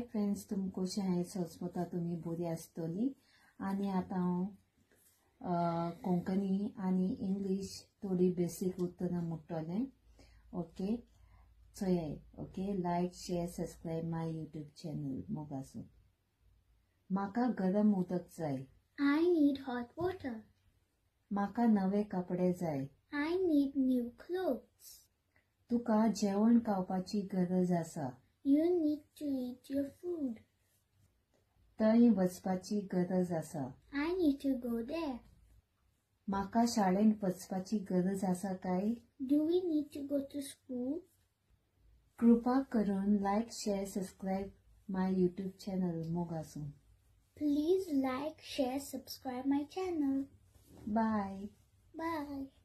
Hi friends, तुम कशें आहात? सोचता तुमी बरी आसतली. आणि आता हांव कोंकणी आणि इंग्लिश थोडी बेसिक उत्तरां म्हणटलें. ओके, चोय. Okay, like, share, subscribe my YouTube channel मोगासून. म्हाका गरम उदक जाय. I need hot water. म्हाका नवे कपडे जाय. I need new clothes. तुका जेवण खावपाची गरज आसा. You need to eat your food. थंय वचपाची गरज आसा. I need to go there. म्हाका शाळेंत वचपाची गरज आसा काय? Do we need to go to school? कृपा करून like, share, subscribe my YouTube channel मोगासून. Please like, share, subscribe my channel. Bye. Bye.